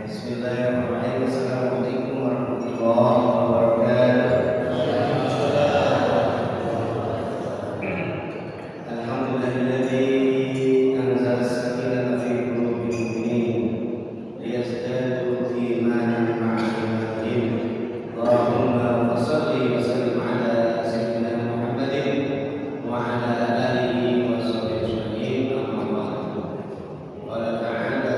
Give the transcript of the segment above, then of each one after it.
Bismillahirrahmanirrahim. Assalamualaikum warahmatullahi wabarakatuh. Alhamdulillahilladzi anzala as-sakinata fi qulubil mu'minin liyazdadu imanan ma'a imanihim. Allahumma shalli wa sallim ala sayyidina Muhammadin wa ala alihi wa sahbihi ajma'in. Amma ba'du. Qala ta'ala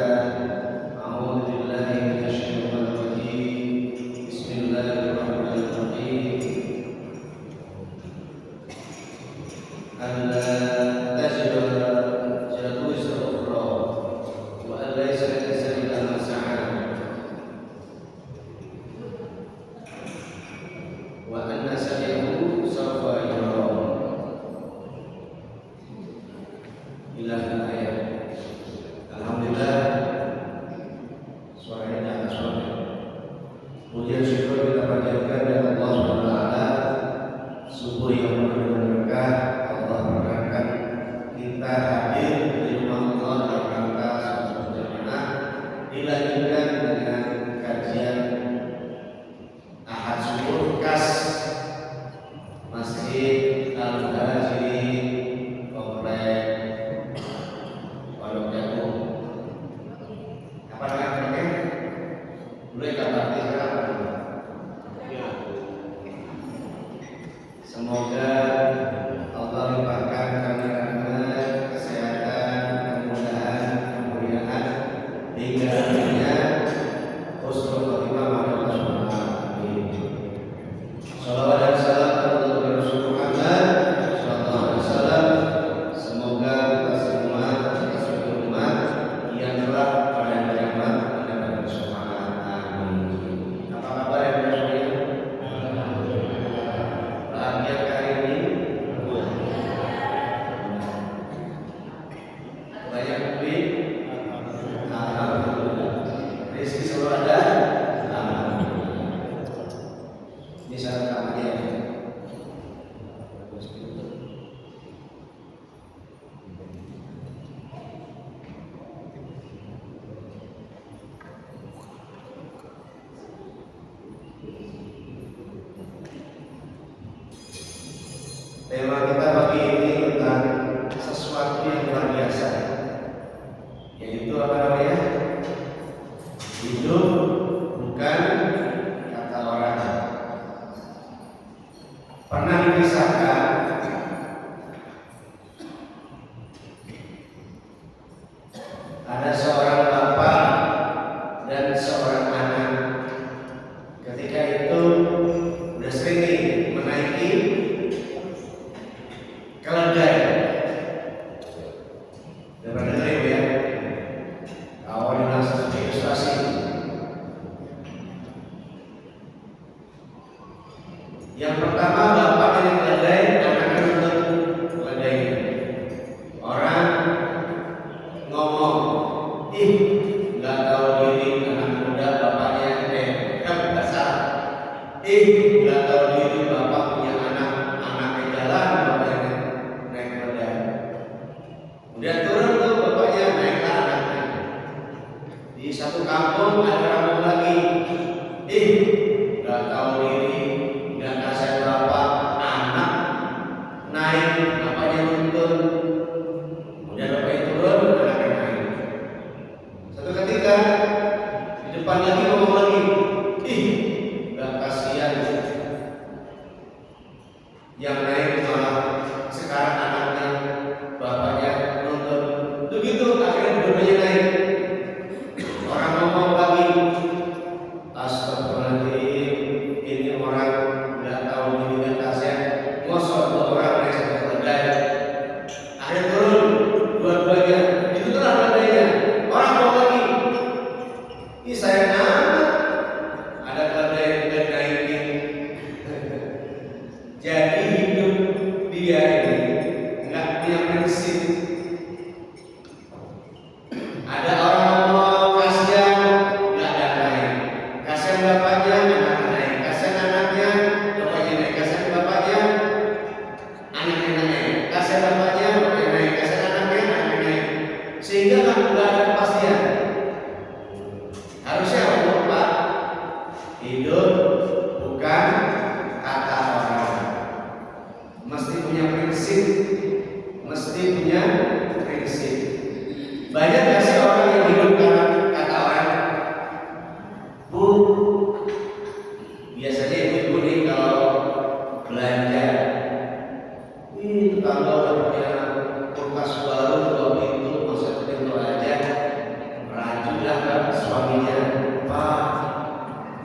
a'udzu billahi minasy syaithanir rajim. Bismillahirrahmanirrahim. Alla tajra jadu isra wa alaysa al-insanu illa ma sa'a wa anna sa'yahu sawfa yura ila ayat. Alhamdulillah, suaranya agak suara. Puji syukur kita panjatkan kepada Allah Subhanahu wa taala. Subuh yang penuh berkah, Allah berkahi kita hadir di rumah Allah dalam rangka sholat berjamaah, dilanjutkan dengan kajian Ahad subuh khas Masjid Al-Muhajirin Komplek Pondok Jagung. Apa namanya? Boleh kabar sekarang. Semoga Allah limpahkan kami rahmat, kesehatan, kemudahan, kemuliaan hingga akhirnya husnul khotimah pada Allah Subhanahu wa taala. Shalawat dan salam kepada Rasul Muhammad sallallahu alaihi wasallam. Semoga kita semua sebagai umat yang telah pada kiamat mendapatkan syafaat. Amin. Apa kabar ya semuanya? Bahagia kali ini? Banyak duit? Alhamdulillah. Rezeki selalu ada? Alhamdulillah. Ini syarat keahlian. Tema kita pagi ini tentang sesuatu yang luar biasa, yaitu apa namanya? Hidup bukan kata orang. Pernah dikisahkan ada seorang bapak dan seorang anak. Ketika itu udah sering menaiki keledai. Udah pernah dengar ibu ya? Awalnya langsung ilustrasi. Yang pertama bapak dari keledai, anaknya nonton keledai. Orang ngomong, ih nggak tahu diri anak muda bapaknya nggak salah. Nggak tahu diri bapak punya anaknya jalan, bapaknya naik keledai. Kemudian turun tuh bapaknya naik ke anaknya. Di satu kampung ada kampung lagi. Nggak tahu diri, nggak kasih bapak anak naik, bapaknya nuntun. Kemudian bapaknya turun, anaknya naik. Satu ketika di depan lagi ngomong lagi, nggak kasihan yang naik malah sekarang anaknya bapaknya nonton. Begitu akhirnya dua-duanya naik. Orang ngomong lagi, astagfirullahaladzim, ini orang nggak tahu diri nggak kasihan, ngosot dua orang naik satu keledai. Akhirnya turun dua-duanya, itu telah keledainya. Orang ngomong lagi, ini sayang amat ada keledai yang udah naikin. Jadi hidup dia ini nggak punya prinsip. Ada orang ngomong kasihan, nggak ada naik. Kasihan bapaknya, anaknya naik. Kasihan anaknya, bapaknya naik. Kasihan bapaknya, anaknya naik. Kasihan bapaknya, bapaknya naik. Kasihan anaknya naik. Sehingga nggak ada kepastian. Harusnya hidup bukan kata orang. Mesti punya prinsip, mesti punya prinsip. Banyak gak sih orang yang hidup karena kata orang? Bu, biasanya ibu-ibu nih kalau belanja, kalau udah punya kulkas baru 2 pintu, masa pintu aja, rajin lah kan suaminya, Pak,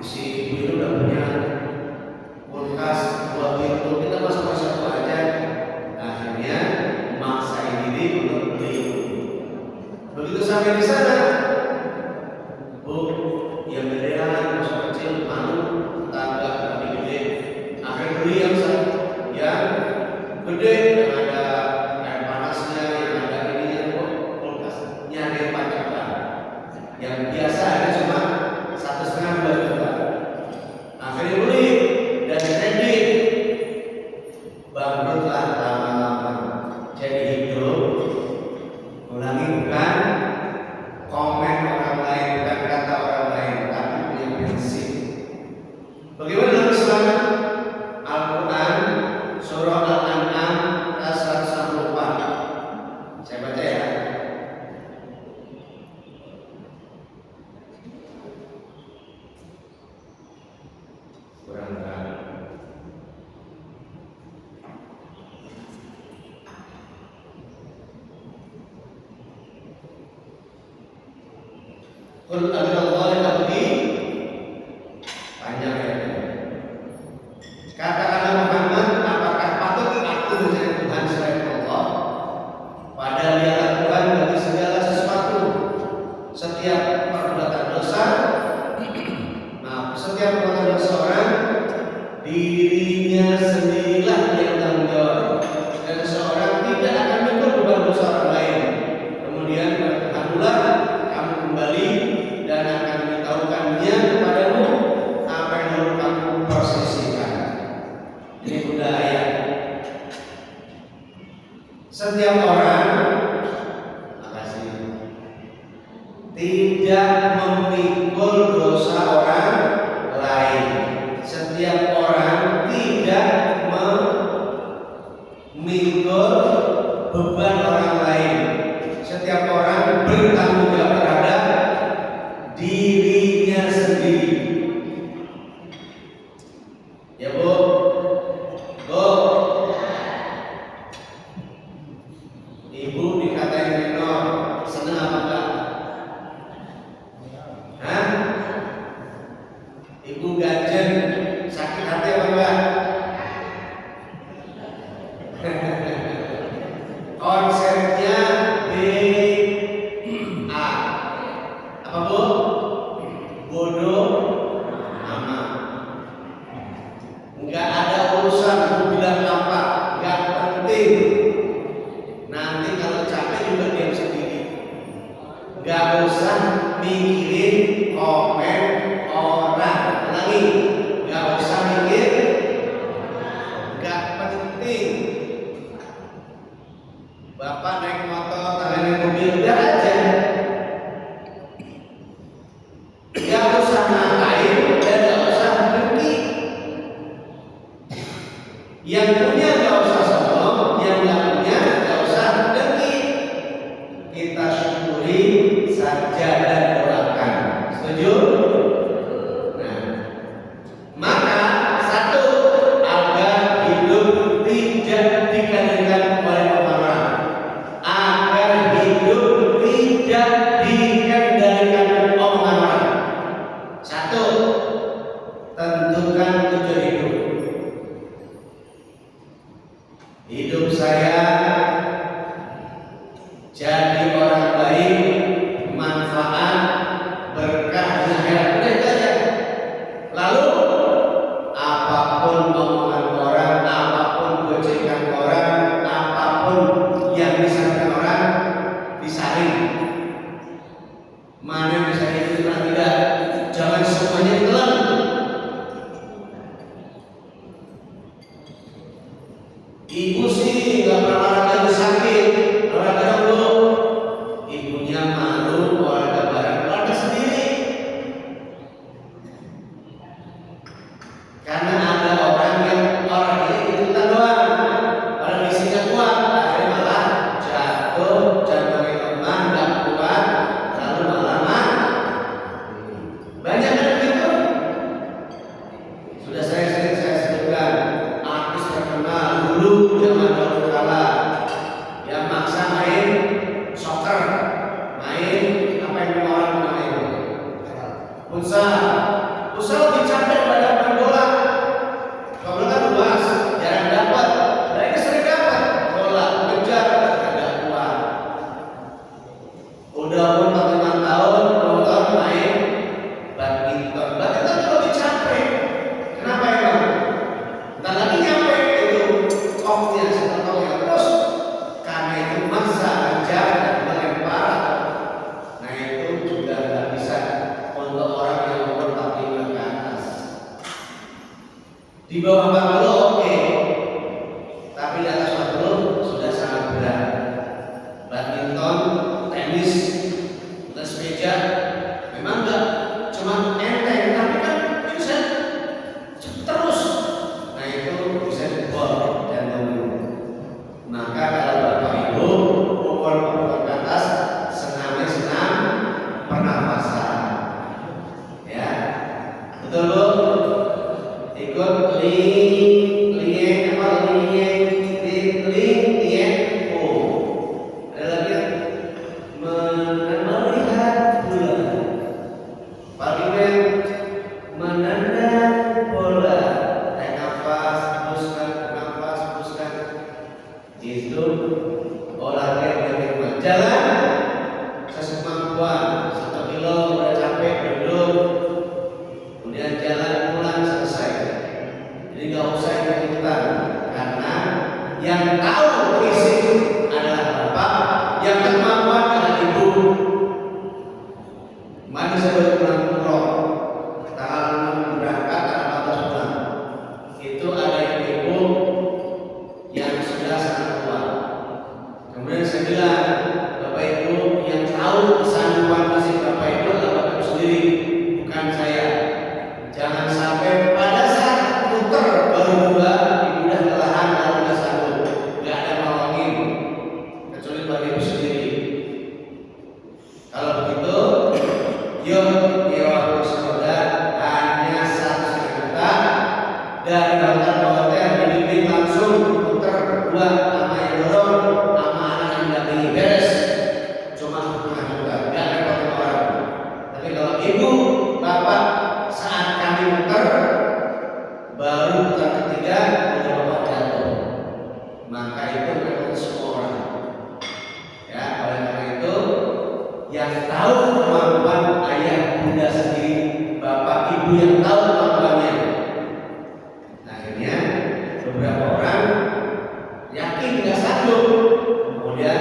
si ibu itu udah punya kulkas 2 pintu, kita masuk satu aja. Akhirnya maksain diri untuk beli. Begitu sampai di sana, Bu, yang gedean, masuk kecil, malu, tangga lebih gede. Akhirnya beli yang gede, yang ada air panasnya, yang ada ininya, kulkas nyari pacaran. Yang biasa ada cuma 1,5-2 juta. Akhirnya beli dan kredit, bangkrutlah lama-lama. Jadi hidup, ulangi, bukan komen orang lain, bukan kata orang lain, tapi punya prinsip. Bagaimana dalam Islam? Al-Quran surah Al-An'am ayat 164. Saya baca ya. Kurang terang. Qul a'udzu birabbi, panjang ya. Katakanlah Muhammad, apakah patut aku mencari Tuhan selain Allah? Padahal Dialah Tuhan bagi segala sesuatu. Setiap perbuatan dosa, setiap perbuatan dosa orang, dirinya sendirilah yang tanggung jawab, dan seorang tidak akan mikul beban dosa orang lain. Kemudian pada Tuhan pula kamu kembali dan akan memberitahukannya kepadamu apa yang dulu kamu persisihkan. Ini budaya. Setiap orang, makasih, tidak memikul dosa orang lain. Setiap orang tidak memikul beban orang lain. Setiap orang bertanggung jawab terhadap dirinya sendiri. Ya Bu, Bu, Ibu dikatain minor, seneng apa enggak? Hah? Ibu ganjen, sakit hati apa enggak? Konsepnya BA. Apa Bu? Bodoh amat. Enggak ada urusan Bu bilang apa, enggak penting. Nanti kalau capek juga diam sendiri. Enggak usah mikirin komen orang. Ulangi, enggak usah mikir, enggak penting. Bapak naik motor, tangan naik mobil, udah aja. Enggak usah ngatain dan enggak usah berhenti. Yang punya enggak usah sombong, yang enggak punya enggak usah dengki. Kita syukuri saja dan doakan. Setuju? Nah, maka satu, agar hidup tidak dikendalikan oleh orang. Agar hidup tidak dikendalikan omongan orang. Satu, tentukan tujuan hidup. Futsal lebih capek daripada main bola. Kalau bola kan luas, jarang dapat. Nah ini sering dapat bola, kejar, agak kuat. Udah umur 45 tahun, main badminton. Badminton itu lebih capek. Kenapa emang? Nggak lagi nyampe itu koknya, setengahnya. Terus karena itu masa kejar dan melempar. Nah itu juga nggak bisa untuk orang yang umur 45 ke atas. Di bawah 40 oke, tapi di atas 40 sudah sangat berat. Badminton, tenis, dan meja memang nggak cuma enteng, tapi kan bisa terus. Nah itu bisa jebol dan tumbuh. Maka kalau Bapak Ibu umur 40 ke atas, senamnya senam pernafasan. Ya, betul Bu? Ikut lien. Ada lagi melihat bulan. Parlimen menendang bola. Tarik nafas, hembuskan. Itu olahraga yang hebat. Jalan sesemampuan 1 kilo udah capek duduk, kemudian jalan pulang selesai. Jadi nggak usah ikut-ikutan, karena yang tahu fisik adalah Bapak, yang kemampuan adalah Ibu. Mana saya baru pulang umroh, tanggal berangkat tanggal 14 bulan. Itu ada ibu yang sudah sangat tua. Kemudian saya bilang, Bapak Ibu yang tahu kesanggupan fisik Bapak Ibu adalah Bapak Ibu sendiri, bukan saya. Jangan sampai pada saat muter baru dua, Ibu udah kelelahan lalu udah sanggup, nggak ada nolongin, kecuali Bapak Ibu sendiri. Kalau begitu, yuk saudara, hanya 1,5 juta dari hotel ke hotel, dibimbing langsung muter berdua sama yang dorong, sama anak yang dampingi, beres. Cuma 5 juta, nggak repotin orang. Tapi kalau Ibu, Bapak saat kami muter, baru putar ketiga udah Bapak jatuh, maka itu repotin semua orang. Ya, oleh karena itu yang tahu kemampuan ayah bunda sendiri, Bapak Ibu yang tahu kemampuannya. Akhirnya beberapa orang yakin tidak sanggup, kemudian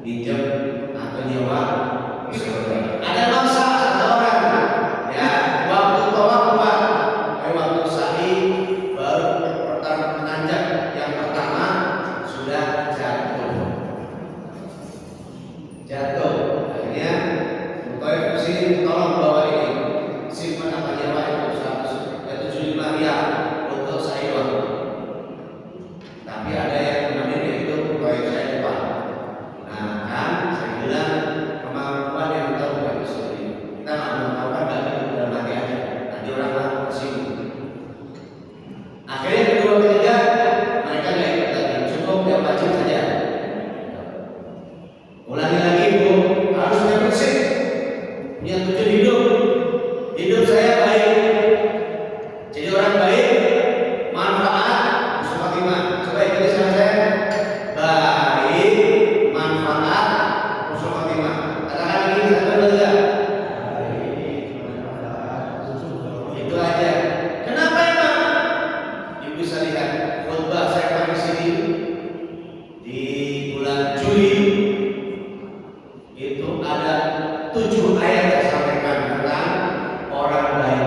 pinjam atau nyewa. Ada masa satu orang, ya waktu tawaf kuat, waktu sa'i baru menanjak yang pertama sudah jatuh. Akhirnya Mutoib kesini, tolong bawa ini, simpan apa nyewa itu 175 rial untuk sa'i doang. Tapi ada yang kemudian itu Mutoib saya lupa. Nah kan saya bilang kemampuan yang tahu Bapak sendiri. Kita nggak tahu kan nggak gitu dalam hati aja. Nanti orang tersinggung. Akhirnya kedua ketiga mereka nggak ikut lagi, cukup yang wajib saja. Ulangi lagi Bu, harus punya prinsip, punya tujuan hidup saya baik, jadi orang baik, manfaat, husnul khotimah. Coba ikuti saya, baik, manfaat, husnul khotimah. Katakan lagi satu dua tiga. Itu aja. Kenapa emang? Ibu bisa lihat khutbah saya di sini di bulan Juli. Itu ada 7 ayat yang disampaikan tentang orang baik.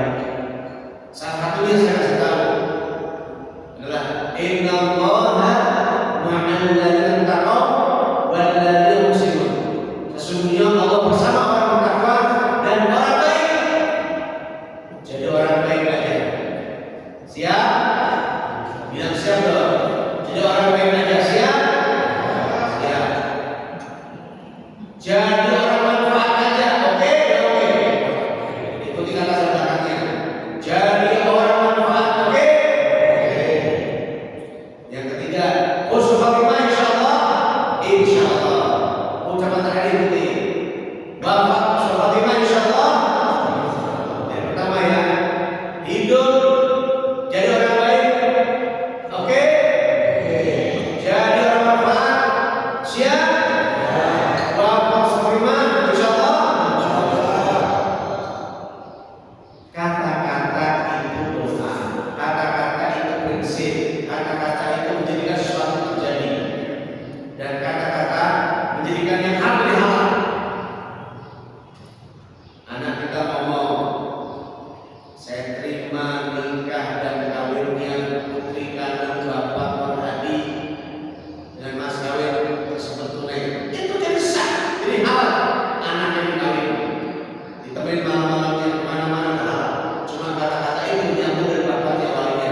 ditemenin malam-malamnya kemana-mana halal. Cuma kata-kata itu nyambung dari bapaknya walinya.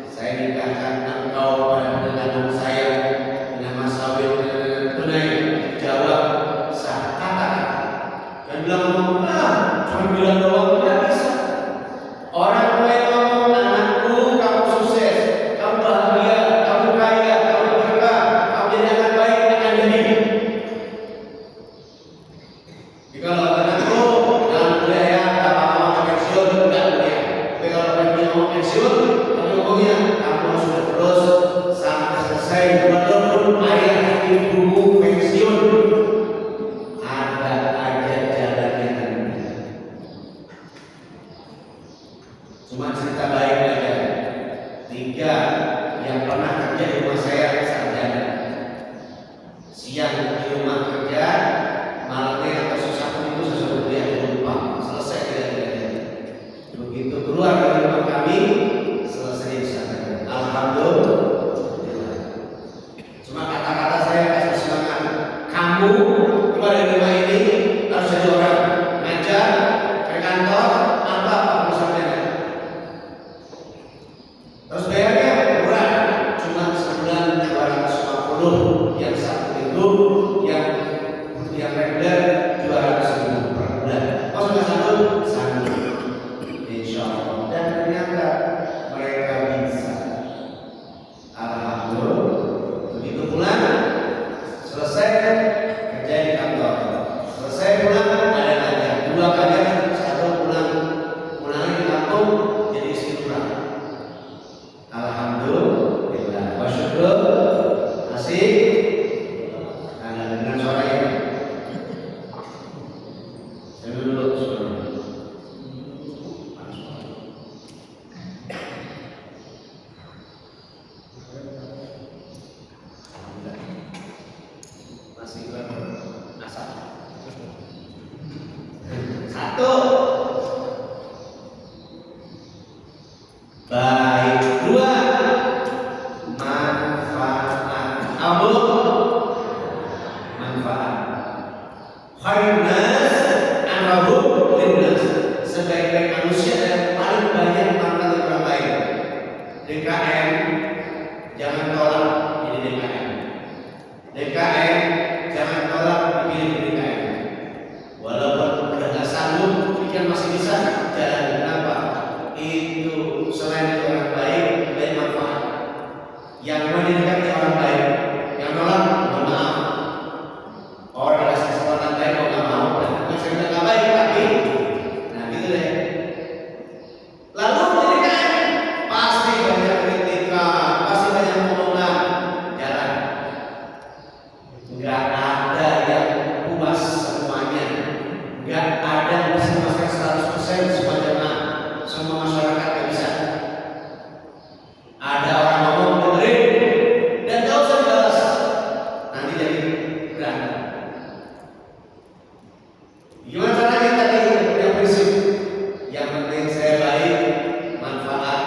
Saya nikahkan engkau pada dengan saya dengan mas kawin dengan tunai. Jawab sah kata. Dan bilang cuma bilang doang tidak bisa. Orang tua yang ngomong, anakku kamu sukses, kamu bahagia, kamu kaya, kamu berkah, kamu jadi anak baik akan jadi. Jika kalau anakku dalam budaya apa-apa pensiun tidak boleh. Tapi kalau dia mau pensiun, tapi ngomongnya kamu sudah terus sampai selesai walaupun ayah ibumu pensiun. Ada aja jalannya nanti. Cuma cerita baik aja. 3 yang pernah kerja di rumah saya sarjana. Siang di rumah kerja, malamnya atau sesuatu itu sesuatu yang lupa. Selesai tidak. Begitu keluar dari rumah kami, selesai di sana. Alhamdulillah. Cuma kata-kata saya kasih semangat. Kamu keluar dari rumah ini harus jadi orang ngajar, ke kantor, apa perusahaannya. Terus bayarnya murah, cuma sebulan 250, yang satu minggu, yang reguler 200.000 per bulan. Maksudnya satu, insya Allah. Dan ternyata mereka bisa. Alhamdulillah. Begitu pulang, selesai kerja di kantor. Selesai pulang ada ngajar, 2 ngajar, 1 pulangnya di kampung jadi istri kurang. Alhamdulillah, wa syukur, asik. Nah, dengan suara ini. Saya dulu suara. Masih asal. 1. Baik. 2. Manfaat. Abu manfaat. Khairnas anfa'uhum linnas. Sebaik-baik manusia yang paling banyak manfaat untuk orang lain. DKM jangan tolak jadi DKM. DKM jangan tolak dipilih DKM. Walaupun udah nggak sanggup, pikir masih bisa jalan. Kenapa? Itu selain itu orang baik, banyak manfaat. Yang mendirikan orang baik, yang nolak, mohon maaf. Orang kasih kesempatan baik kok nggak mau, masih bilang nggak baik tapi, nah gitu deh. Lalu mendirikan pasti banyak kritikan, pasti banyak omongan, jalan. Nggak ada yang puas semuanya, nggak ada yang bisa memastikan 100% semua jemaah, semua masyarakat nggak bisa. Ada orang ngomong dengerin dan gak usah dibalas, nanti jadi berantem. Gimana caranya tadi punya prinsip? Yang penting saya baik, manfaat,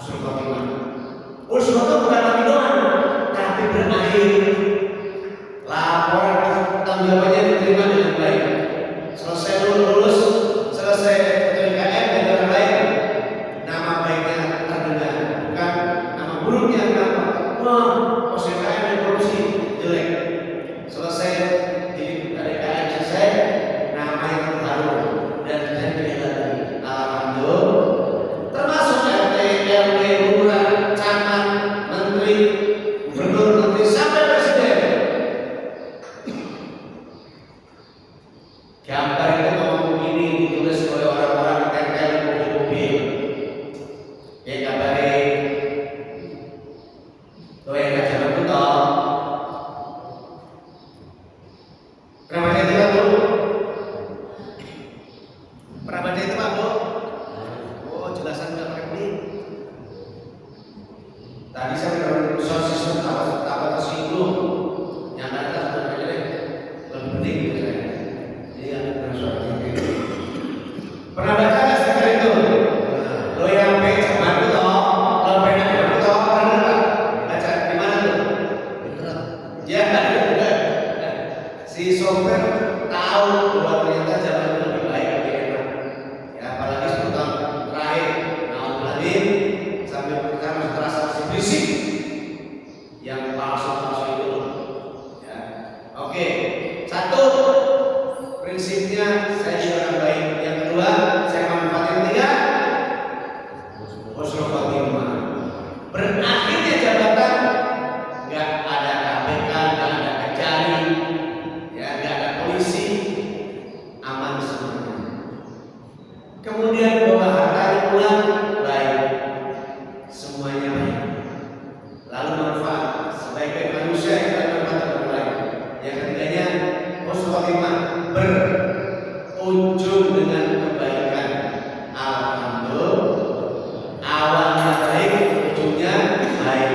usul khotimah. Usul itu bukan nabi doang, tapi berakhir. Laporan tanggung jawabnya diterima dengan baik. Selesai lulus, selesai PTKM dan orang lain, nama baiknya terdengar, bukan nama buruknya. Kenapa? Wah, PTKM dan korupsi jelek. Selesai di PTKM selesai, nama yang terharu dan terjadi lagi. Alhamdulillah. Termasuk RT, RW, lurah, camat, menteri, gubernur, menteri sampai presiden. Gambar itu ngomong begini ditulis oleh orang-orang tempel di mobil-mobil. Ya kabarin. Tuh yang gak jalan tuh toh. Pernah baca itu Pak Bu? Pernah baca itu Pak Bu? Oh jelasan gak pakai beli. Tadi saya udah berusaha apa tersinggung. Yang ada sebenarnya deh lebih penting gitu saya. Iya, pernah baca nggak stiker itu? Lo yang pengen itu toh, lo pengen itu toh, pernah nggak? Baca di mana tuh? Ya, si sopir tahu bahwa ternyata jalan lebih baik. kedua, saya manfaatkan ketiga, husnul khotimah. Berakhirnya jabatan, nggak ada KPK, nggak ada Kejari, ya nggak ada polisi, aman semuanya. Kemudian bawa harta pulang, baik, semuanya baik. Lalu manfaat sebaik-baik manusia yang bermanfaat bagi orang lain. Yang ketiganya, husnul khotimah, berujung dengan kebaikan. Alhamdulillah, awalnya baik, ujungnya baik.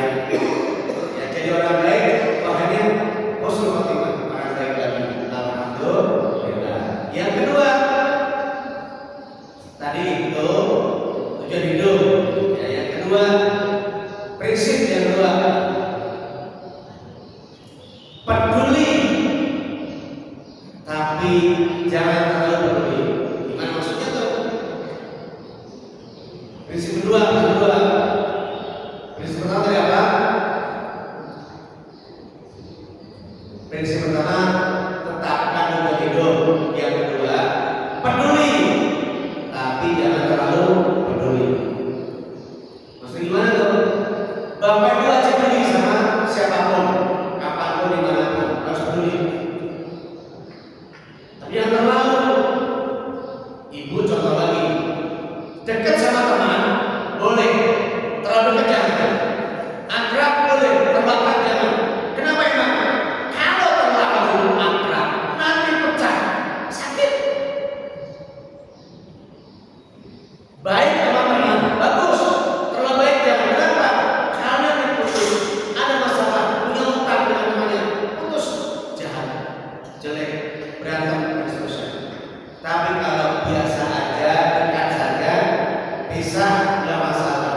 Ya, jadi orang baik, akhirnya husnul khotimah, orang baik lagi. Alhamdulillah. Yang kedua, tadi itu tujuan hidup. Ya, yang kedua, prinsip yang kedua, peduli tapi jangan terlalu peduli. Gimana maksudnya tuh? Prinsip kedua. Prinsip pertama tadi apa? Prinsip pertama, tetapkan tujuan hidup. Yang kedua, peduli tapi jangan terlalu peduli. Maksudnya gimana tuh? Bapak itu aja peduli sama siapapun, kapanpun, dimanapun, harus peduli. Tapi yang terlalu, ibu contoh lagi, dekat sama teman boleh, terlalu dekat jangan, akrab boleh, terbakar jangan. Kenapa emang? Kalau terlalu akrab nanti pecah, sakit. Baik sama teman bagus, terlalu baik jangan. Kenapa? Karena putus, ada masalah, punya utang dengan temannya, putus, jahat, jelek, berantem dan seterusnya. Tapi kalau biasa aja, dekat saja, bisa, nggak masalah.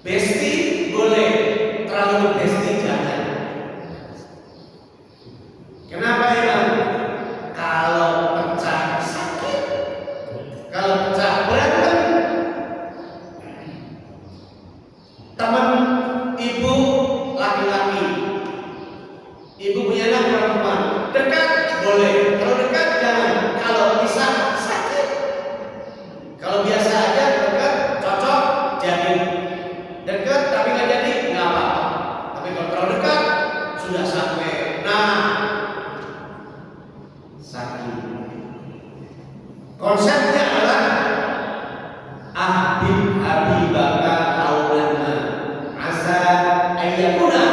Bestie boleh, terlalu bestie jangan. Kenapa emang? Kalau pecah sakit, kalau pecah berantem. Teman ibu laki-laki, ibu punya anak perempuan, dekat boleh, kalau dekat jangan. Kalau bisa sakit. Kalau biasa aja dekat, cocok, jadi. Dekat tapi nggak jadi, nggak apa-apa. Tapi kalau terlalu dekat, sudah sampai, nah, sakit. Konsepnya adalah ahbib habibaka aulana asa ayyakuna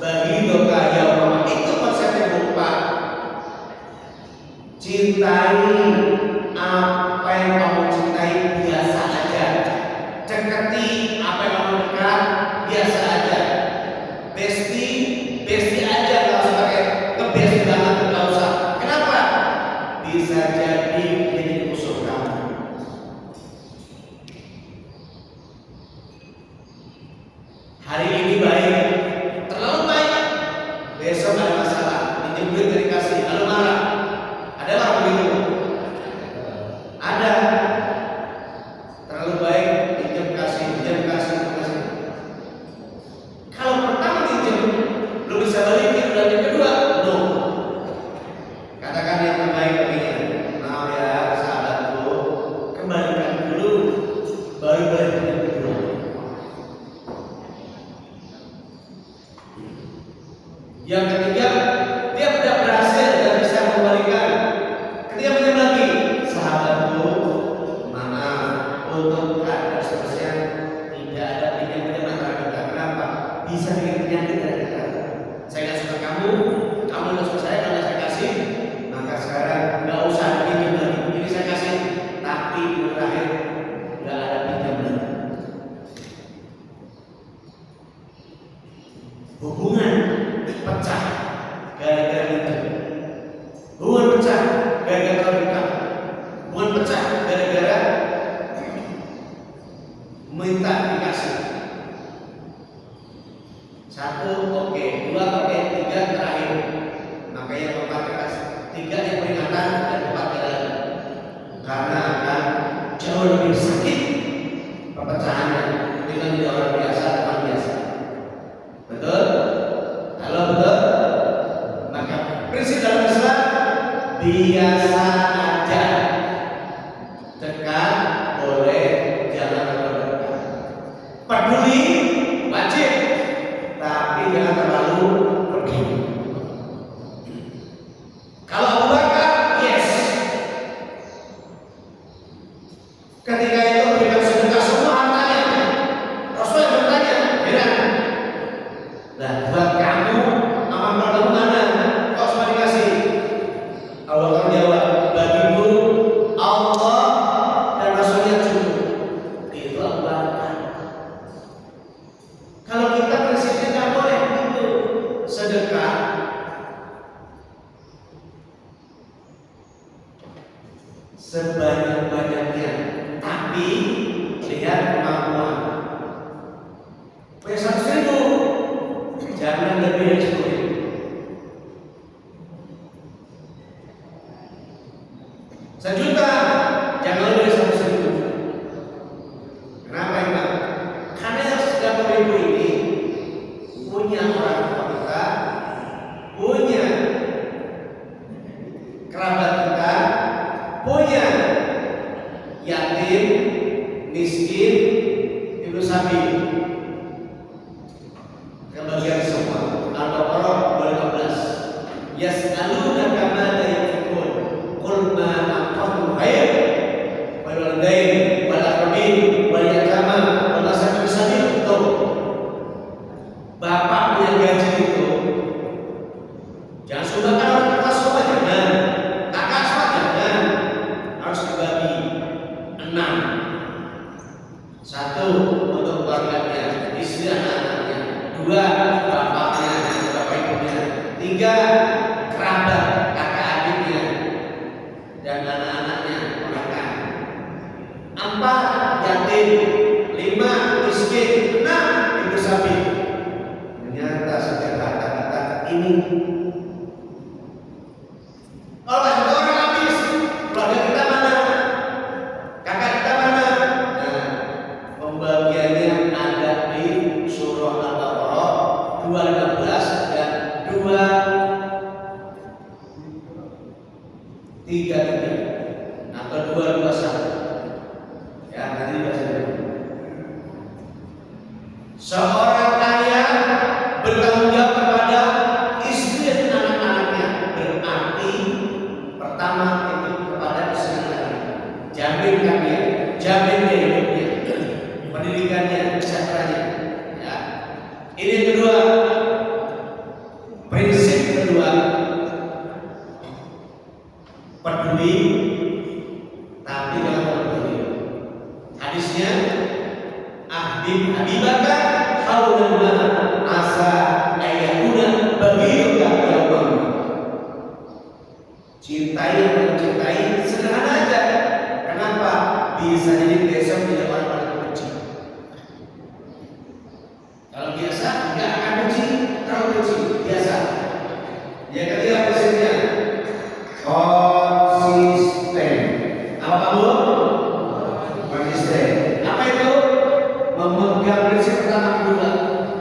bagi doka yaumama. Itu konsepnya berupa cintai apa yang kamu cintai biasa aja, deketi apa yang kamu dekat biasa aja, bestie aja, nggak usah pakai ngebesti banget, nggak usah. Kenapa? Bisa jadi musuh kamu. Hari ini baik, terlalu baik, besok ada masalah, dijemput dari kasih, lalu marah. Adalah begitu. Ada terlalu baik, pinjam kasih. Kalau pertama pinjam, belum bisa balikin, dan yang kedua, no. Katakan yang terbaik baginya, maaf ya sahabatku, kembalikan dulu, baru boleh pinjam kedua. Yang ketiga, dia tidak berhasil dan bisa mengembalikan. Ketika pinjam lagi, sahabatku, maaf untuk ada seterusnya tidak ada pinjam antara kita. Kenapa? Bisa bikin penyakit dari kita. Saya nggak suka kamu nggak suka saya, kalau saya kasih, maka sekarang nggak usah pinjam lagi. Ini saya kasih, tapi di terakhir nggak ada pinjam lagi. Hubungan pecah gara-gara pinjam. Hubungan pecah gara-gara dekat. Hubungan pecah gara-gara minta dikasih. Satu oke, dua oke, tiga terakhir. Makanya keempat dikasih. Tiga yang peringatan dan keempat lagi. Karena akan jauh lebih sakit perpecahannya dengan di orang biasa, teman biasa. Betul? Kalau betul, maka prinsip dalam Islam biasa aja, dekat boleh, jangan terlalu dekat. Peduli wajib, tapi jangan terlalu peduli. Kalau Abu Bakar, yes, ketika itu berikan sedekah semua hartanya, Rasul yang bertanya, heran, nah buat kamu amal kamu mana? Kau semua dikasih. Abu Bakar jawab, bagimu Allah dan Rasulnya cukup. Itu Abu Bakar. Kalau kita prinsipnya nggak boleh itu sedekah sebanyak-banyaknya, tapi lihat kemampuan. Punya 100.000, jangan lebih dari 10.000. Sejuta, jangan lebih dari 100.000. Kenapa Pak? Karena yang 30.000 ini punya orang tua kita, punya kerabat kita, punya yatim, miskin, ibu sapi, kebagian semua. Al-Baqarah 215. Yas'alunaka madza yunfiqun qul ma anfaqtum khair wal walidain wal aqrabin wal yatama wal masakin sabil. Bapak punya gaji itu jangan sumbangkan orang tua semua, jangan. Kakak semua jangan. Harus dibagi 6. 1 untuk keluarganya, istri anak-anaknya. 2 bapaknya, bapak ibunya. 3 kerabat, kakak adiknya dan anak-anaknya, ponakan. 4 yatim. 5 miskin. 6 ibu sapi. Ternyata sejak kata-kata ini, kalau satu orang habis, keluarga kita mana? Kakak kita mana? Nah, pembagiannya ada di surah Al-Baqarah 215 dan 233 atau 221. Ya, nanti dibaca dulu. Seorang ayah bertanggung jawab kepada istri dan anak-anaknya, berarti pertama itu kepada istri dan anak-anaknya, jaminkan dia, jamin dia hidupnya, pendidikannya, kesejahteraannya. Ya. Ini yang kedua, prinsip kedua, peduli tapi jangan peduli. Hadisnya, Habibaka haulan asa ayakuna baghiyuka yawman. Cintai yang mencintai sederhana aja. Kenapa? Bisa jadi besok tidak orang benci. Kalau biasa nggak akan benci, terlalu benci biasa. Yang ketiga prinsipnya konsisten. Apa kamu? Konsisten. Apa itu? Memegang prinsip pertama kedua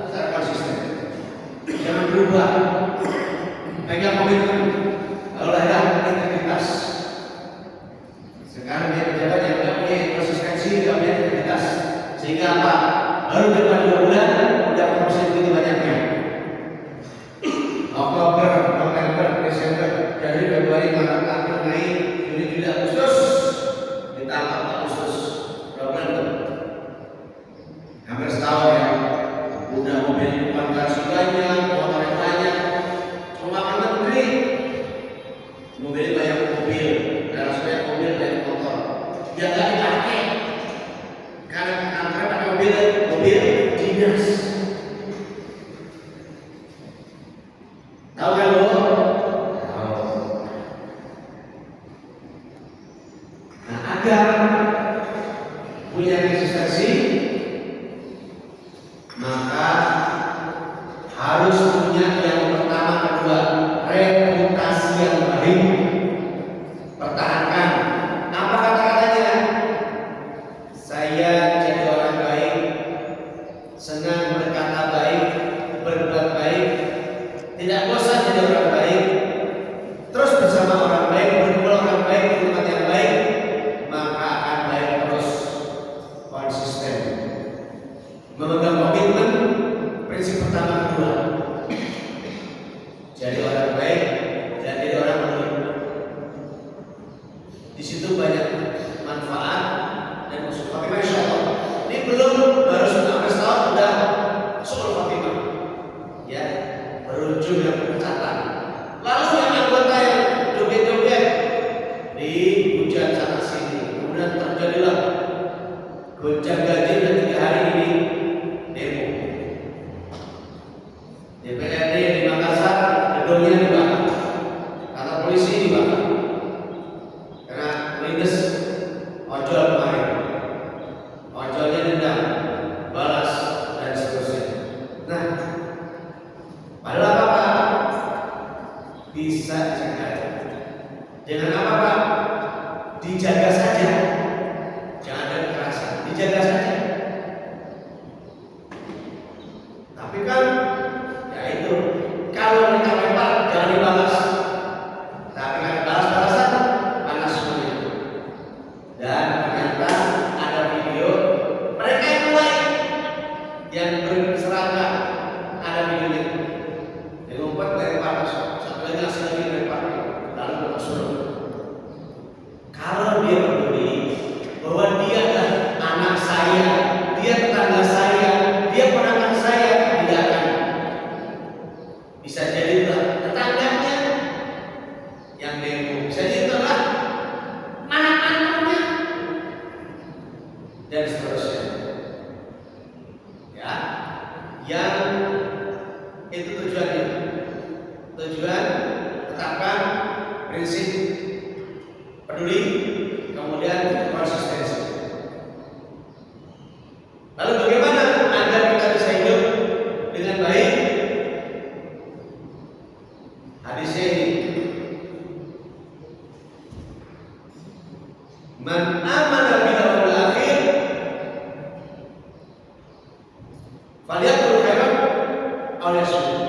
secara konsisten. Jangan berubah. Pegang komitmen. Kalau ada integritas. Sekarang dia pejabat yang tidak punya konsistensi, tidak punya integritas. Sehingga apa? Baru depan 2 bulan udah promosi begitu banyaknya. Oktober, November, Desember, Januari, Februari, Maret, April, Mei, Juni, Juli, Agustus, ditambah Agustus, November. Hampir setahun ya, udah mobil depan garasi banyak, motor yang banyak, cuma karena menteri mobil banyak mobil, garasi banyak mobil, banyak motor, ya nggak dipakai karena kantor pakai mobil dinas. Tahu kan lo? Tahu. Nah, agar punya konsistensi, maka harus punya yang pertama kedua, reputasi yang baik. Pertahankan. Apa kata-katanya? Saya jadi orang baik, senang berkata baik, berbuat baik, tidak bosan jadi orang baik, terus bersama orang baik, polisi dibakar karena melindas ojol kemarin. Ojolnya dendam, balas dan seterusnya. Nah, padahal apa-apa bisa dicegah. Jangan apa-apa, dijaga saja. Jangan ada kekerasan, dijaga saja. Tapi kan, ya itu, kalau mereka lempar jangan dibalas. Tapi kan balas-balasan panas semuanya. Dan ternyata ada video mereka yang mulai yang berseragam, ada videonya. Yang ngumpet lempar, satu lagi asal lagi lempar, lalu berlangsung. Kalau dia peduli bahwa dia adalah anak saya, dia tetangga saya, dia ponakan saya, tidak akan. Bisa jadi tetangganya yang demo, bisa jadi itulah anak-anaknya dan seterusnya. Ya, yang itu tujuannya. Tujuan tetapkan prinsip peduli, kemudian konsistensi. Lalu bagaimana agar kita bisa hidup dengan baik? Hadisnya ini, man amana bil yawmil akhir falyaqul khairan aw liyasmut.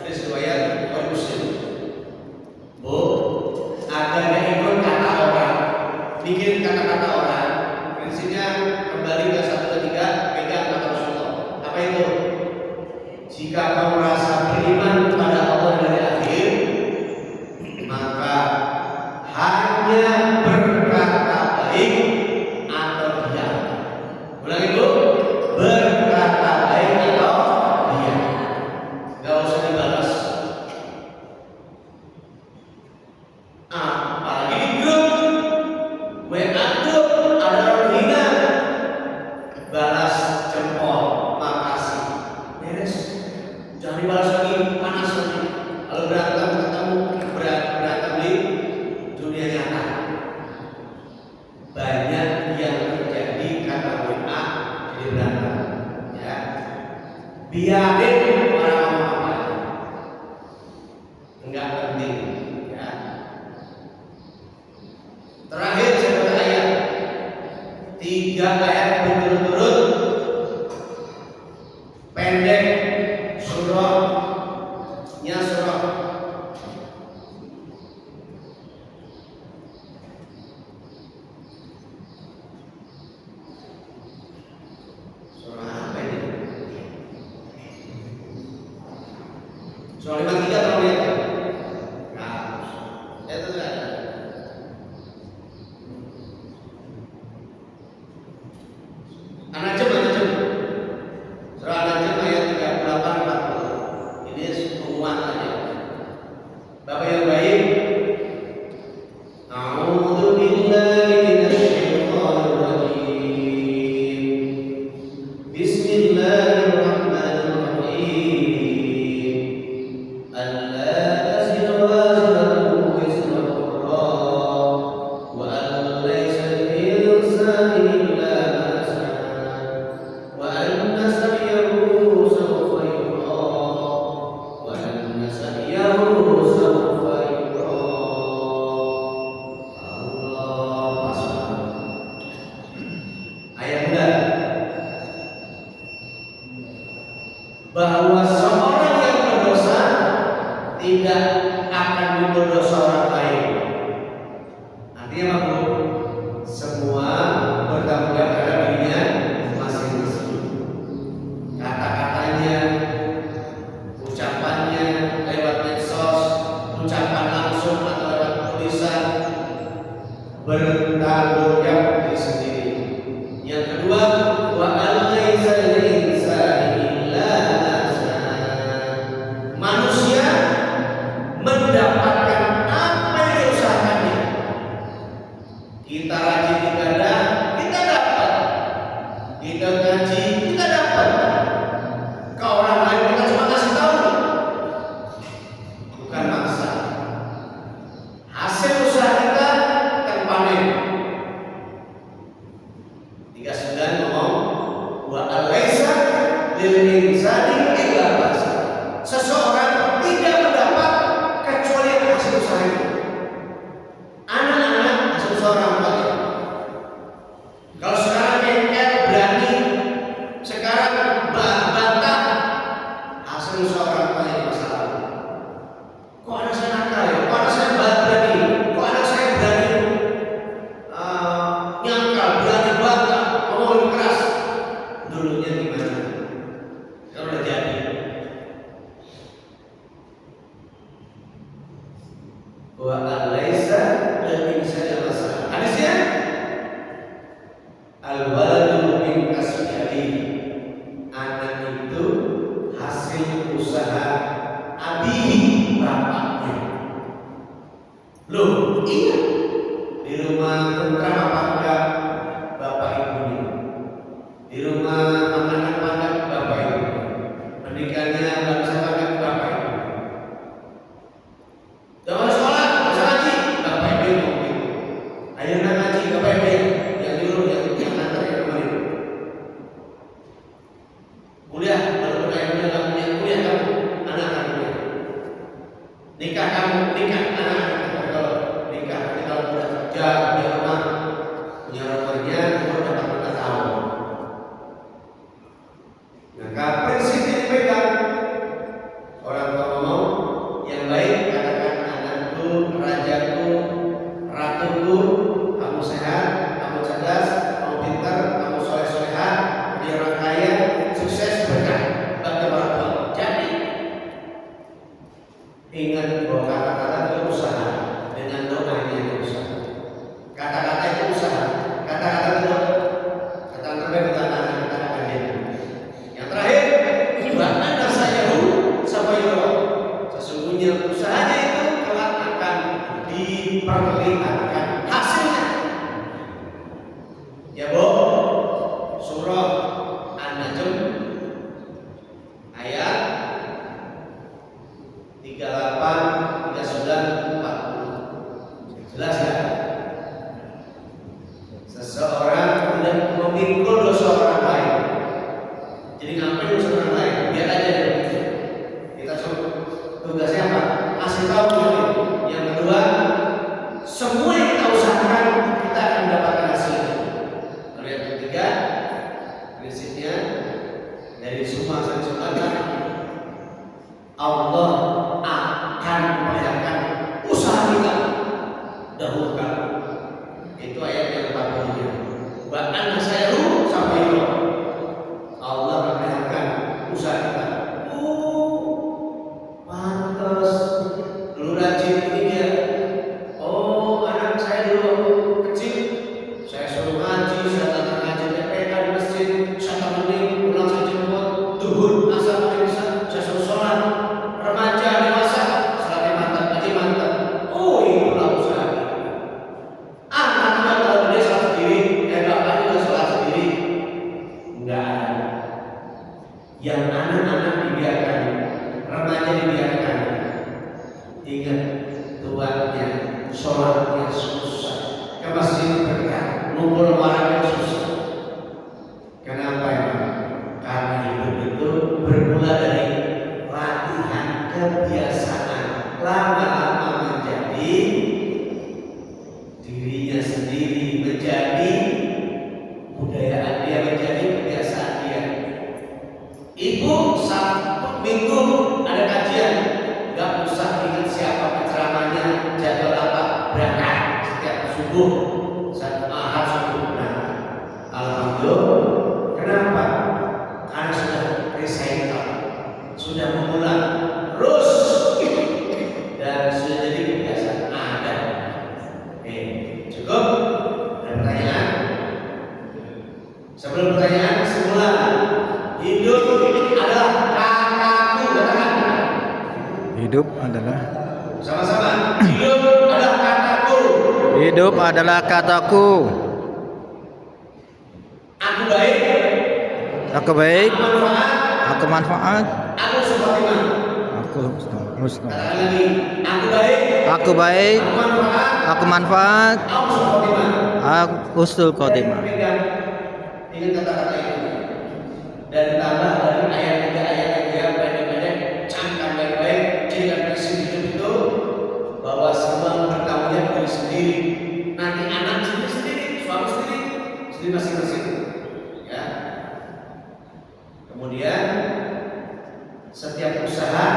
Hadis riwayat Muslim. Bu, agar gak ikut kata orang, bikin kata-kata orang. Prinsipnya kembali ke 1-3, pegang kata Rasulullah. Apa itu? Jika kamu merasa beriman kepada Allah dari akhir, maka hanya berkata baik atau diam. Ulangi Bu, berkata baik atau diam. Gak usah dibalas. Apalagi di grup WA grup ada orang hina, balas jempol, makasih, beres. Jangan dibalas lagi, panas lagi. Kalau berantem ketemu berantem di dunia nyata. Banyak yang terjadi karena WA jadi berantem. Ya, biarin orang ngomong apa, enggak penting. Ya. Terakhir saya baca ayat 3 ayat berturut-turut pendek, surahnya surah apa ini? Surah 53 kalau lihat. Nah, itu sudah. An-Najm. Surah An-Najm ayat 38-40. Ini pengumuman aja. Bapak yang baik, a'udzu billahi minasyaitonir rajim. Bismillahirrahmanirrahim. Alla taziru waziratun wizra ukhra wa an laysa lil insani illa ma sa'a wa anna sa'yahu sawfa yura wa anna sa'yahu sawfa yura. Allahu Akbar. Ayat muda bahwa seorang yang berdosa tidak akan berdosa orang lain. Artinya apa Bu? Semua bertanggung jawab pada dirinya masing-masing. Kata-katanya, ucapannya lewat medsos, ucapan langsung atau lewat tulisan, bertanggung jawab diri sendiri. Yang kedua, wa alaisa lil insani illa ma sa'a. Manusia mendapatkan apa yang diusahakannya. Kita rajin ibadah, kita dapat. Kita ngaji, kita dapat. Ke orang lain kita cuma kasih tahu, bukan maksa. Loh, iya. Di rumah tentram apa enggak bapak ibunya? Di rumah makanan apa enggak bapak ibunya? Pernikahannya bangsa apa enggak bapak ibunya? Jangan sekolah, masa ngaji, bapak ibu yang ngomong gitu. Ayo nak ngaji, bapak ibu yang nyuruh, yang ngantar, yang kemarin. Kuliah, walaupun ayahnya nggak punya kuliah, kamu anak kamu. Nikah kamu, nikah anak kalau nikah nanti kalau sudah kerja punya rumahnya, kamu dapat pengetahuan. Maka prinsip ini dipegang. Orang tua ngomong yang baik, katakan anakku, rajaku, ratuku, kamu sehat, kamu cerdas, kamu pintar, kamu soleh-solehan, dia orang kaya, sukses, berkah bagi orang tua. Jadi ingat bahwa kata-kata itu usaha, dengan doanya itu usaha. Kata-kata itu usaha, kata-kata itu kata terbaik kita katakan dia. Yang terakhir, bahkan nasayahu sabayro. Sesungguhnya usahanya itu kelak akan diperlihatkan hasilnya. Ya Bu, surah An-Najm ayat 38, 39, 40. Jelas ya? Seseorang tidak memikul dosa orang lain. Jadi ngapain dosa orang lain? Biar aja dia. Kita suruh tugasnya apa? Kasih tahu dulu. Yang kedua, semua yang kita usahakan kita akan mendapatkan hasilnya. Lalu yang ketiga, prinsipnya dari semua saudara Allah akan memperlihatkan usaha kita dahulukan. Itu ayat yang 40-nya. Bahkan nasayahu sampai Allah memperlihatkan usaha kita. Pantas dulu rajin ini dia. Oh, anak saya dulu waktu kecil saya suruh ngaji, saya datang ngaji TPK di masjid, saya temenin, pulang saya jemput, duhur, asar, maghrib, saya suruh sholat. Remaja, dewasa, sholatnya mantap, ngaji mantap. Oh, itulah usaha kita. Anak-anak kalau dia sholat sendiri, bapak juga sholat sendiri. Enggak ada. Yang anak-anak dibiarkan, remaja dibiarkan. Ingat, tuannya, sholatnya susah. Ke masjid berkah, ngumpul orang yang susah. Kenapa ya? Karena hidup itu bermula dari latihan kebiasaan, lama-lama menjadi dirinya sendiri, menjadi budayaan dia, menjadi kebiasaan dia. Ibu Sabtu Minggu ada kajian, nggak usah ingat siapa penceramahnya, jadwal apa, berangkat setiap subuh, saat ahad subuh berangkat. Alhamdulillah. Kenapa? Karena sudah recycle, sudah mengulang, terus dan sudah jadi kebiasaan ada. Cukup? Ada pertanyaan? Sebelum pertanyaan, semula hidup adalah kataku, katakan. Hidup adalah Sama-sama. Hidup adalah kataku. Hidup adalah kataku. Aku baik. Aku baik. Aku manfaat. Aku manfaat. Aku khotimah. Aku husnul. Katakan lagi. Aku baik. Aku baik. Aku manfaat. Aku manfaat. Aku khotimah. Aku husnul khotimah. Ingat kata-kata itu. Dan tambah dari ayat 3 ayat yang dia pendek-pendek, camkan baik-baik, jadikan prinsip hidup itu bahwa semua bertanggung jawab sendiri. Nanti anak sendiri, suami sendiri masing-masing. Ya. Kemudian setiap usaha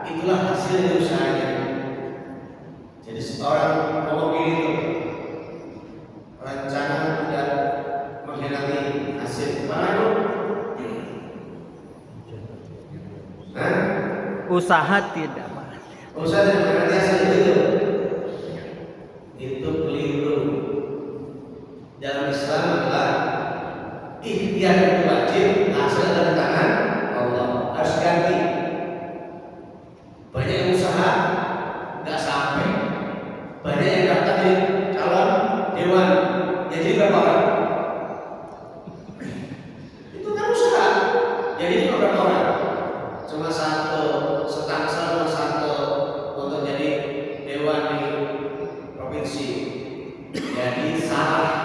itulah hasil dari usahanya. Jadi seorang pemimpin itu rencana tidak mengkhianati hasil. Mana itu? Usaha tidak. Usaha tidak mengkhianati hasil itu keliru. Dalam Islam adalah ikhtiar itu wajib, hasil dari tangan Allah. Harus ganti. Banyak usaha nggak sampai, korupsi. Jadi salah.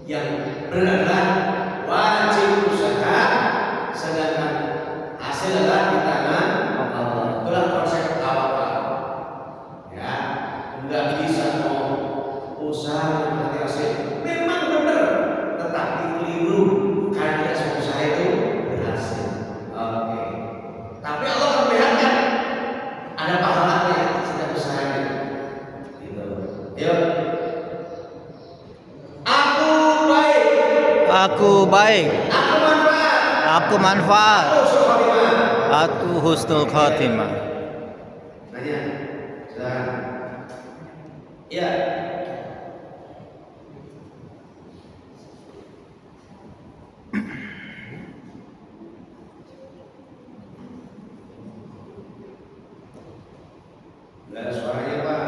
Yang benar adalah wajib usaha, sedangkan hasil adalah di tangan Allah. Itulah konsep tawakal. Ya, nggak bisa mau usaha nanti hasil. Memang benar, tetapi keliru karena tidak semua usaha itu berhasil. Oke. Tapi Allah memperlihatkan ada pahalanya setiap usahanya. Gitu. Yuk. Aku baik. Aku manfaat. Aku manfaat. Aku husnul Aku husnul khotimah. khotimah. Nanya. Silakan. Ya. Nggak ada suaranya, Pak.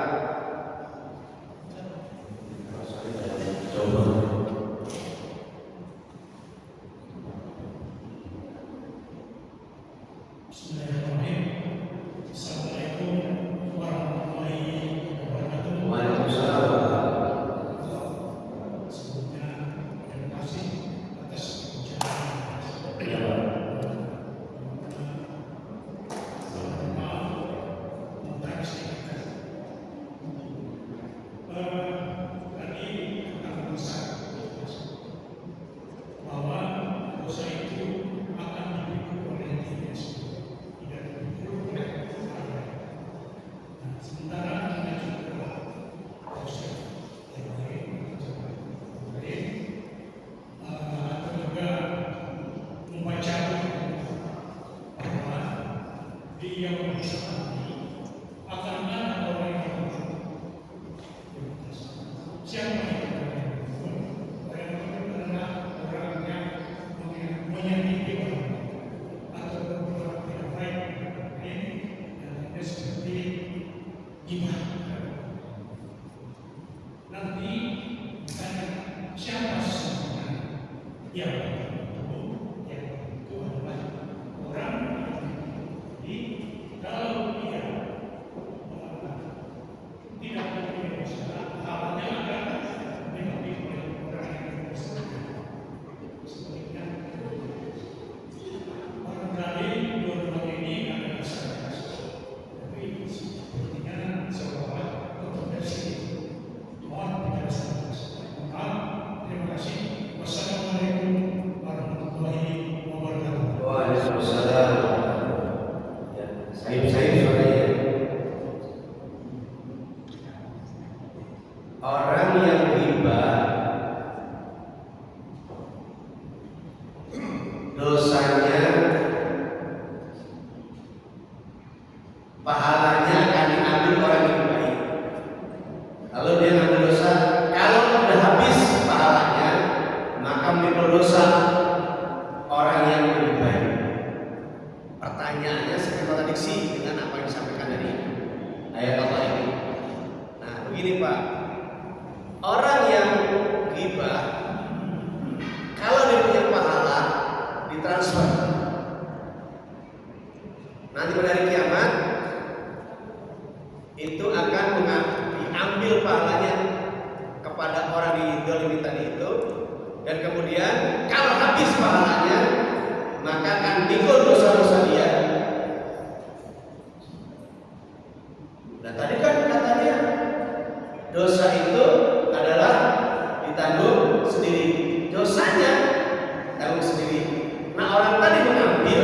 Coba. Assalamualaikum warahmatullahi wabarakatuh. Waalaikumsalam. Sebelumnya terima kasih atas ucapan maaf tentang sedikit. Tadi tentang dosa, bahwa dosa itu akan dipikul oleh diri sendiri, tidak dipikul oleh orang lain. Nah, sementara kita juga dosa yang lain, atau juga membaca bahwa di yang bersama ini akan ada orang yang berbuat. Siapa yang berbuat? Orang itu adalah orang yang menyakiti orang atau berbuat tidak baik kepada orang lain, dan itu seperti ghibah. Nanti ditanya siapa sesungguhnya yang berbuat, yang itu adalah orang yang jadi kalau dia tidak mempunyai dosa, halnya akan diambil oleh orang yang berdosa. Sebaliknya, barangkali dua-duanya ini adalah salah satu, tapi sepertinya seolah kontroversi. Mohon penjelasan. Terima kasih. Wassalamualaikum warahmatullahi wabarakatuh. Waalaikumsalam. Ya, saya suaranya. Orang yang ghibah dosanya, pahalanya akan diambil orang yang baik. Kalau dia ngambil dosa, kalau sudah habis pahalanya, maka memikul dosa orang yang lebih baik. Pertanyaannya seperti kontradiksi dengan apa yang disampaikan dari ayat Allah ini. Nah, begini Pak, orang yang ghibah, kalau dia punya pahala, ditransfer. Nanti pada hari kiamat itu akan diambil pahalanya kepada orang di dolimi tadi itu, dan kemudian kalau habis pahalanya, maka akan dikul dosa-dosa dia. Nah tadi kan katanya dosa itu adalah ditanggung sendiri, dosanya tanggung sendiri. Nah orang tadi mengambil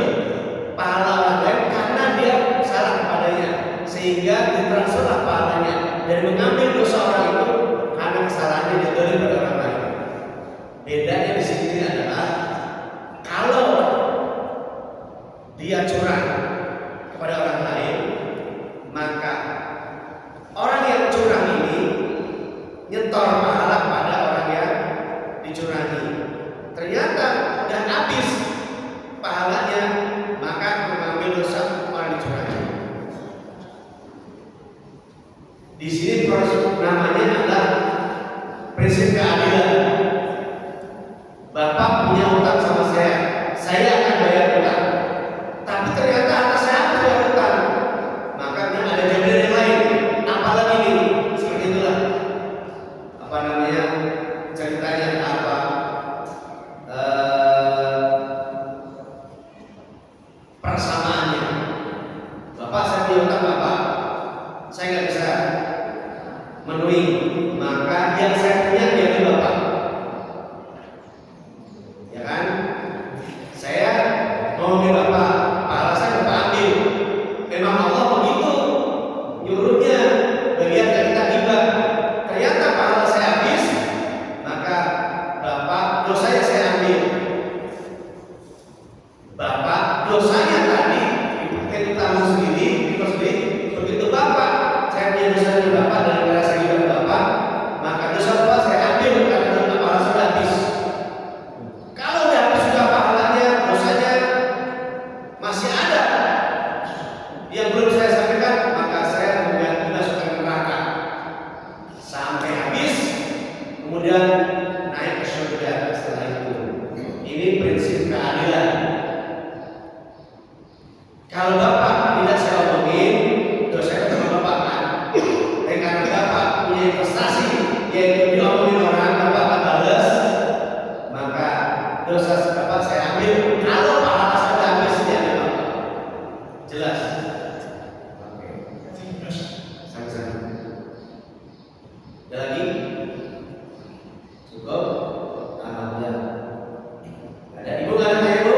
pahala orang lain karena dia salah kepadanya, sehingga ditransferlah pahalanya dan mengambil dosa orang itu karena kesalahannya dia dolim pada orang lain. Bedanya di sini adalah kalau dia curang kepada orang lain, maka orang yang curang ini nyetor pahala pada orang yang dicurangi. Ternyata udah habis pahalanya, maka mengambil dosa orang dicurangi. Di sini proses namanya adalah prinsip keadilan. Bapak punya utang sama saya akan bayar utang. Tapi ternyata atas saya harus bayar utang, maka ada jaminan yang lain. Apalagi ini itulah apa namanya ceritanya apa persamaannya. Bapak saya bilang bapak, saya nggak bisa memenuhi, maka yang saya punya dia bapak, ya kan? Saya mau ke bapak, pahala saya bapak ambil. Memang Allah begitu nyuruhnya, bagian dari kita hibah. Ternyata pahala saya habis, maka bapak dosanya saya ambil. Bapak dosanya tadi dipakai utang sendiri, begitu bapak saya punya dosa dari bapak dan merasa hibah bapak, maka dosa bapak saya ambil karena pahala sudah habis. Kalau udah habis sudah pahalanya, dosanya masih ada yang belum saya sampaikan, maka saya dimasukkan ke neraka sampai habis, kemudian naik ke surga setelah itu. Ini prinsip keadilan. Kalau bapak tidak saya omongin, dosa itu sama bapak kan? Karena bapak punya investasi yaitu diomongin orang, bapak tak balas, maka dosa bapak saya ambil. Kalau pahala sudah habis dia ambil bapak. Jelas? Oke. Sama-sama. Ada lagi? Cukup? Alhamdulillah. Ada ibu nggak ada ibu?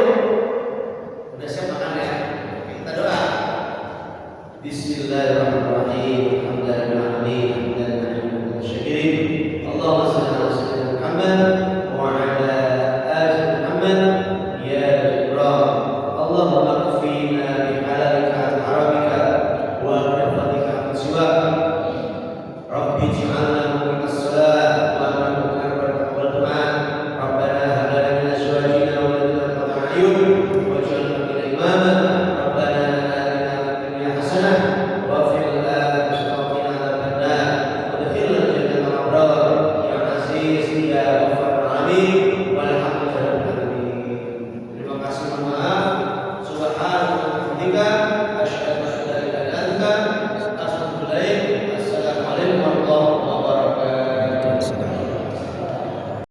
Udah siap makan ya? Kita doa. Bismillahirrahmanirrahim. Alhamdulillahirrahmanirrahim. Alhamdulillahirrahmanirrahim. Syakirin. Allahumma salli ala sayyidina Muhammad wa ala ali Muhammad ya Ibrahim. Allahumma kfina bihalalika an haramika wa bi fadlika an siwak. Rabbi